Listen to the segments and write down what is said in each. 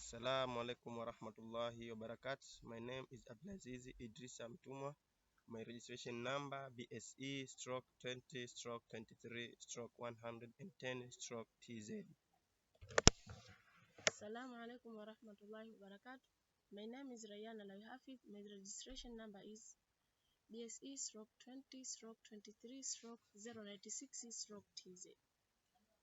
Assalamu alaikum warahmatullahi wabarakatuh. My name is Abdulaziz Idrisa Mtumwa. My registration number BSE/20-23/110/TZ. Assalamu alaikum warahmatullahi wabarakatuh. My name is Rayyan Al-Hafidh. My registration number is BSE/20-23/096/TZ.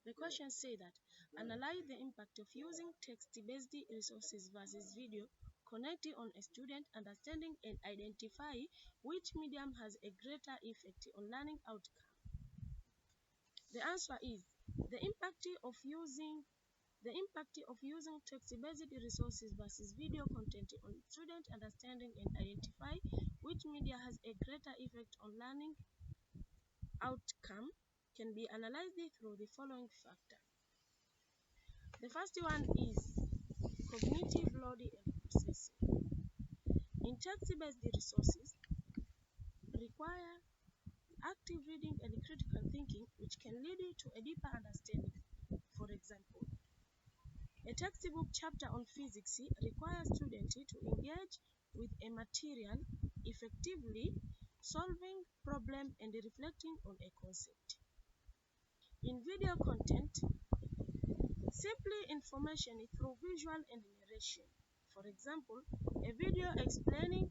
The question says that analyze the impact of using text-based resources versus video, connecting on a student understanding and identify which medium has a greater effect on learning outcome. The answer is the impact of using text-based resources versus video content on student understanding and identify which media has a greater effect on learning outcome can be analyzed through the following factors. The first one is cognitive load and processing. In text-based resources require active reading and critical thinking, which can lead to a deeper understanding. For example, a textbook chapter on physics requires students to engage with a material effectively, solving problem and reflecting on a concept. In video content, simply information through visual and narration. For example, a video explaining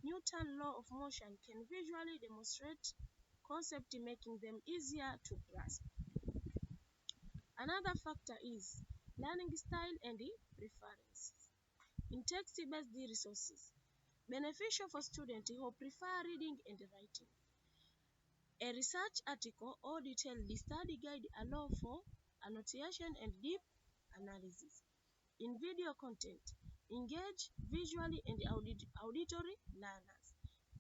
Newton's law of motion can visually demonstrate concepts, making them easier to grasp. Another factor is learning style and preferences. In text-based resources, beneficial for students who prefer reading and writing. A research article or detailed study guide allow for annotation and deep analysis. In video content, engage visually and auditory learners.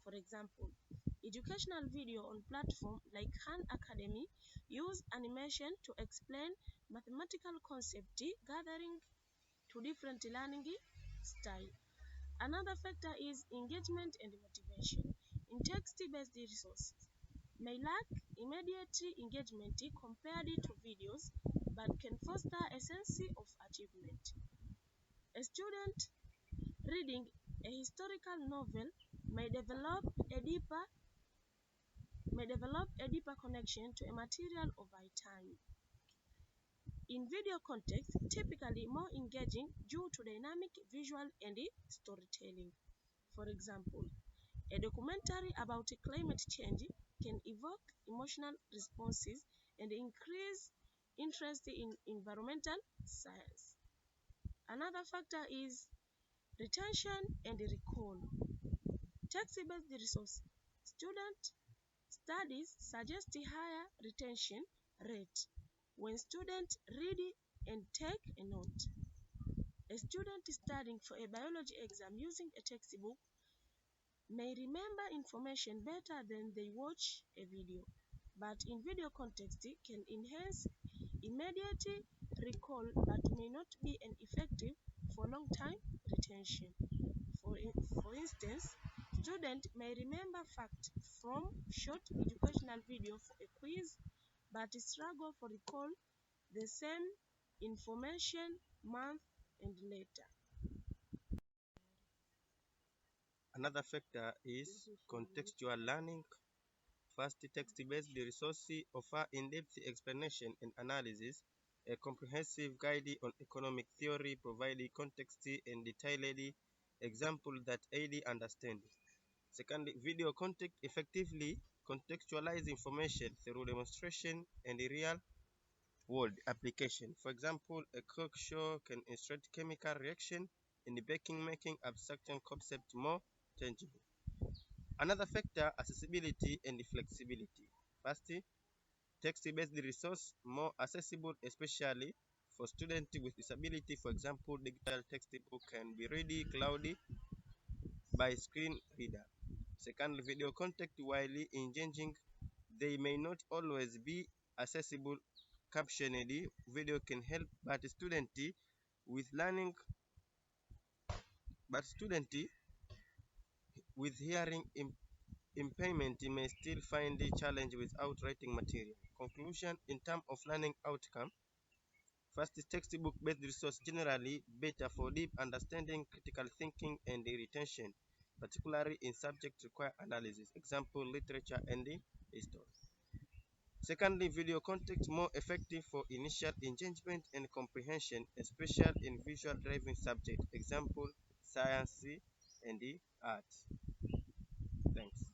For example, educational video on platforms like Khan Academy use animation to explain mathematical concepts, gathering to different learning styles. Another factor is engagement and motivation. In text-based resources, may lack immediate engagement compared to videos, but can foster a sense of achievement. A student reading a historical novel may develop a deeper connection to a material over time. In video context, typically more engaging due to dynamic visual and storytelling. For example, a documentary about climate change can evoke emotional responses and increase interest in environmental science. Another factor is retention and recall. Text-based resources. Student studies suggest a higher retention rate when students read and take a note. A student studying for a biology exam using a textbook may remember information better than they watch a video, but in video context can enhance immediate recall but may not be an effective for long-time retention. For instance, students may remember facts from short educational video for a quiz but struggle to recall the same information months and later. Another factor is contextual learning. First, text-based resources offer in-depth explanation and analysis. A comprehensive guide on economic theory provides context and detailed examples that aid understanding. Second, video content effectively contextualize information through demonstration and real-world application. For example, a cook show can illustrate chemical reaction in baking, making abstract concepts more tangible. Another factor, accessibility and flexibility. First, text-based resource more accessible, especially for students with disability. For example, digital textbook can be read cloudy by screen reader. Second, video content, while engaging, they may not always be accessible. Captioned video can help, but student with hearing impairment may still find the challenge without writing material. Conclusion in terms of learning outcome. First, textbook-based resource generally better for deep understanding, critical thinking, and retention, particularly in subjects require analysis. Example, literature and history. Secondly, video content more effective for initial engagement and comprehension, especially in visual-driven subjects. Example, science and arts. Thanks.